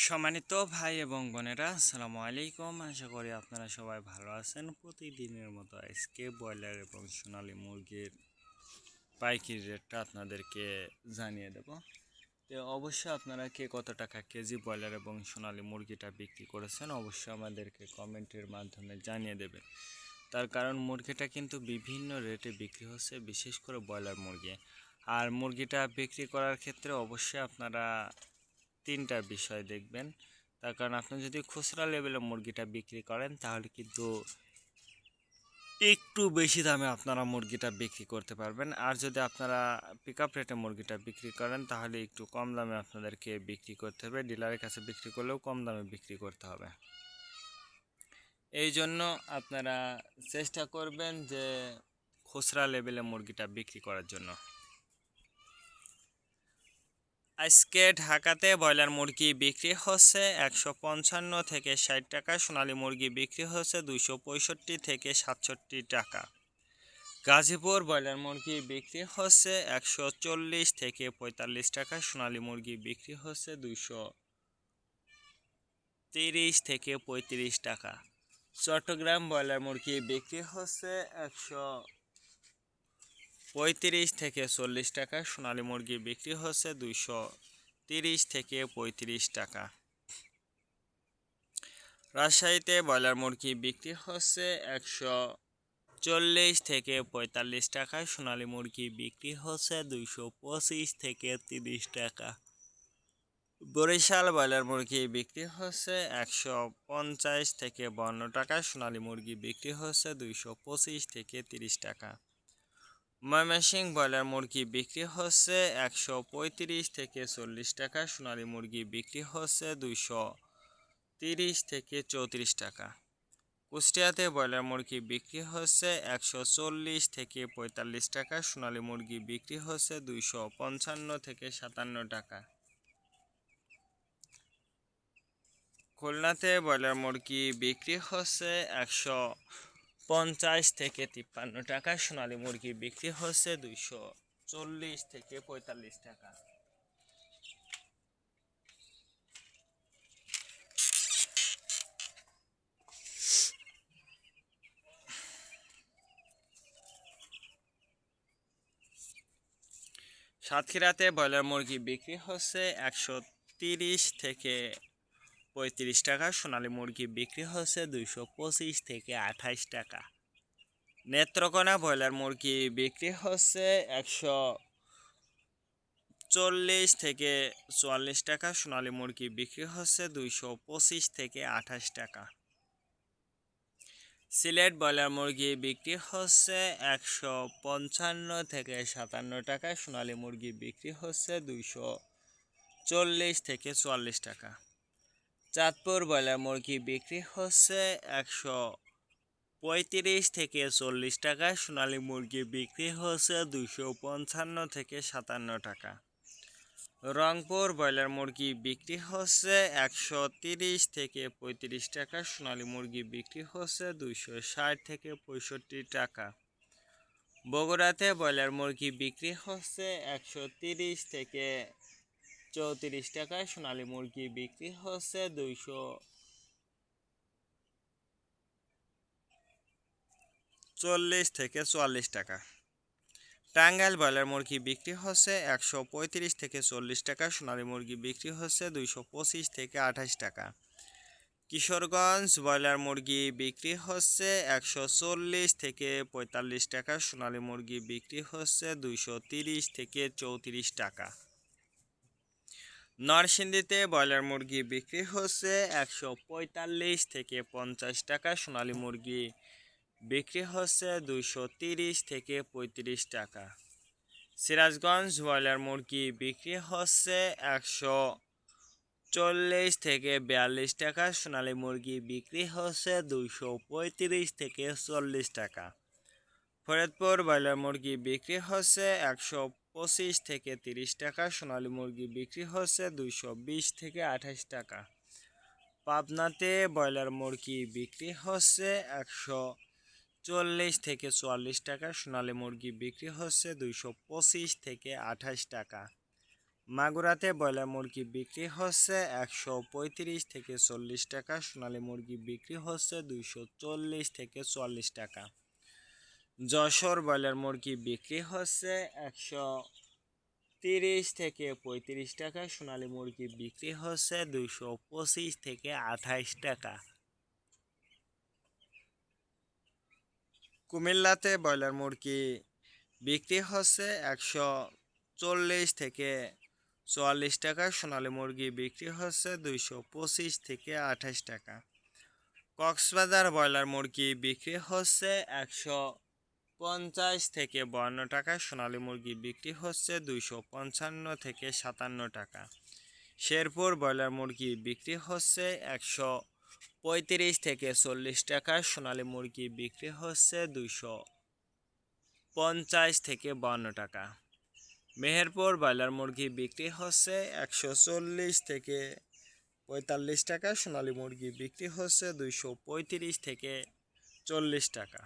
সম্মানিত ভাই এবং বোনেরা, আসসালামু আলাইকুম। আশা করি আপনারা সবাই ভালো আছেন। প্রতিদিনের মতো আজকে ব্রয়লার এবং সোনালী মুরগির পাইকারি রেটটা আপনাদেরকে জানিয়ে দেব। তো অবশ্যই আপনারা কে কত টাকা কেজি ব্রয়লার এবং সোনালী মুরগিটা বিক্রি করেছেন অবশ্যই আমাদেরকে কমেন্টের মাধ্যমে জানিয়ে দেবে। তার কারণ মুরগিটা কিন্তু বিভিন্ন রেটে বিক্রি হচ্ছে, বিশেষ করে ব্রয়লার মুরগি। আর মুরগিটা বিক্রি করার ক্ষেত্রে অবশ্যই আপনারা তিনটা বিষয় দেখবেন। তার কারণ আপনি যদি খুচরা লেভেলে মুরগিটা বিক্রি করেন তাহলে কিন্তু একটু বেশি দামে আপনারা মুরগিটা বিক্রি করতে পারবেন। আর যদি আপনারা পিক আপ রেটে মুরগিটা বিক্রি করেন তাহলে একটু কম দামে আপনাদেরকে বিক্রি করতে হবে। ডিলারের কাছে বিক্রি করলেও কম দামে বিক্রি করতে হবে। এই জন্য আপনারা চেষ্টা করবেন যে খুচরা লেভেলে মুরগিটা বিক্রি করার জন্য। আজকে ঢাকাতে ব্রয়লার মুরগি বিক্রি হচ্ছে 155 থেকে 60 টাকা, সোনালী মুরগি বিক্রি হচ্ছে 265 থেকে 67 টাকা। গাজীপুর ব্রয়লার মুরগি বিক্রি হচ্ছে 140 থেকে 45 টাকা, সোনালী মুরগি বিক্রি হচ্ছে 230 থেকে 35 টাকা। চট্টগ্রাম ব্রয়লার মুরগি বিক্রি হচ্ছে 135 থেকে 40 টাকা, সোনালী মুরগি বিক্রি হচ্ছে 230 থেকে 35 টাকা। রাজশাহীতে ব্রয়লার মুরগি বিক্রি হচ্ছে 140 থেকে 45 টাকা, সোনালী মুরগি বিক্রি হচ্ছে 225 থেকে 30 টাকা। বরিশাল ব্রয়লার মুরগি বিক্রি হচ্ছে 150 থেকে 52 টাকা, সোনালী মুরগি বিক্রি হচ্ছে 225 থেকে 30 টাকা। ময়মনসিংহ ব্রয়লার মুরগি বিক্রি হচ্ছে 135 থেকে 40 টাকা, সোনালী মুরগি বিক্রি হচ্ছে 230 থেকে 34 টাকা। কুষ্টিয়াতে ব্রয়লার মুরগি বিক্রি হচ্ছে 140 থেকে 45 টাকা, সোনালী মুরগি বিক্রি হচ্ছে 255 থেকে 57 টাকা। খুলনাতে ব্রয়লার মুরগি বিক্রি হচ্ছে 150 থেকে 53 টাকা, সোনালী মুরগি বিক্রি হচ্ছে 240 থেকে 45 টাকা। সাতক্ষীরাতে ব্রয়লার মুরগি বিক্রি হচ্ছে 130 থেকে 35 টাকা, সোনালী মুরগি বিক্রি হচ্ছে 225 থেকে 28 টাকা। নেত্রকোনা ব্রয়লার মুরগি বিক্রি হচ্ছে 140 থেকে 44 টাকা, সোনালী মুরগি বিক্রি হচ্ছে 225 থেকে 28 টাকা। সিলেট ব্রয়লার মুরগি বিক্রি হচ্ছে 155 থেকে 57 টাকা, সোনালী মুরগি বিক্রি হচ্ছে 240 থেকে 44 টাকা। চাঁদপুর ব্রয়লার মুরগি বিক্রি হচ্ছে 135 থেকে 40 টাকা, সোনালী মুরগি বিক্রি হচ্ছে 255 থেকে 57 টাকা। রংপুর ব্রয়লার মুরগি বিক্রি হচ্ছে 130 থেকে 35 টাকা, সোনালী মুরগি বিক্রি হচ্ছে 260 থেকে 65 টাকা। বগুড়াতে ব্রয়লার মুরগি বিক্রি হচ্ছে 130 থেকে 34 টাকা, সোনালী মুরগি বিক্রি হচ্ছে 240 থেকে 44 টাকা। টাঙ্গাইল ব্রয়লার মুরগি বিক্রি হচ্ছে 135 থেকে 40 টাকা, সোনালী মুরগি বিক্রি হচ্ছে 225 থেকে 28 টাকা। কিশোরগঞ্জ ব্রয়লার মুরগি বিক্রি হচ্ছে 140 থেকে 45 টাকা, সোনালী মুরগি বিক্রি হচ্ছে 230 থেকে 34 টাকা। নরসিংদীতে ব্রয়লার মুরগি বিক্রি হচ্ছে 145 থেকে 50 টাকা, সোনালী মুরগি বিক্রি হচ্ছে 230 থেকে 35 টাকা। সিরাজগঞ্জ ব্রয়লার মুরগি বিক্রি হচ্ছে 140 থেকে 42 টাকা, সোনালী মুরগি বিক্রি হচ্ছে 235 থেকে 40 টাকা। ফরিদপুর ব্রয়লার মুরগি বিক্রি হচ্ছে 125 থেকে 30 টাকা, সোনালী মুরগি বিক্রি হচ্ছে 220 থেকে 28 টাকা। পাবনাতে ব্রয়লার মুরগি বিক্রি হচ্ছে 140 থেকে 44 টাকা, সোনালী মুরগি বিক্রি হচ্ছে 225 থেকে 28 টাকা। মাগুরাতে ব্রয়লার মুরগি বিক্রি হচ্ছে 135 থেকে 40 টাকা, সোনালী মুরগি বিক্রি হচ্ছে 240 থেকে 44 টাকা। যশোর ব্রয়লার মুরগি বিক্রি হচ্ছে 130 থেকে 35 টাকা, সোনালী মুরগি বিক্রি হচ্ছে 225 থেকে 28 টাকা। কুমিল্লাতে ব্রয়লার মুরগি বিক্রি হচ্ছে 140 থেকে 44 টাকা, সোনালী মুরগি বিক্রি হচ্ছে 225 থেকে 28 টাকা। কক্সবাজার ব্রয়লার মুরগি বিক্রি হচ্ছে 150 থেকে 52 টাকা, সোনালী মুরগি বিক্রি হচ্ছে 255 থেকে 57 টাকা। শেরপুর ব্রয়লার মুরগি বিক্রি হচ্ছে 135 থেকে 40 টাকা, সোনালী মুরগি বিক্রি হচ্ছে 250 থেকে 52 টাকা। মেহেরপুর ব্রয়লার মুরগি বিক্রি হচ্ছে 140 থেকে 45 টাকা, সোনালী মুরগি বিক্রি হচ্ছে 235 থেকে 40 টাকা।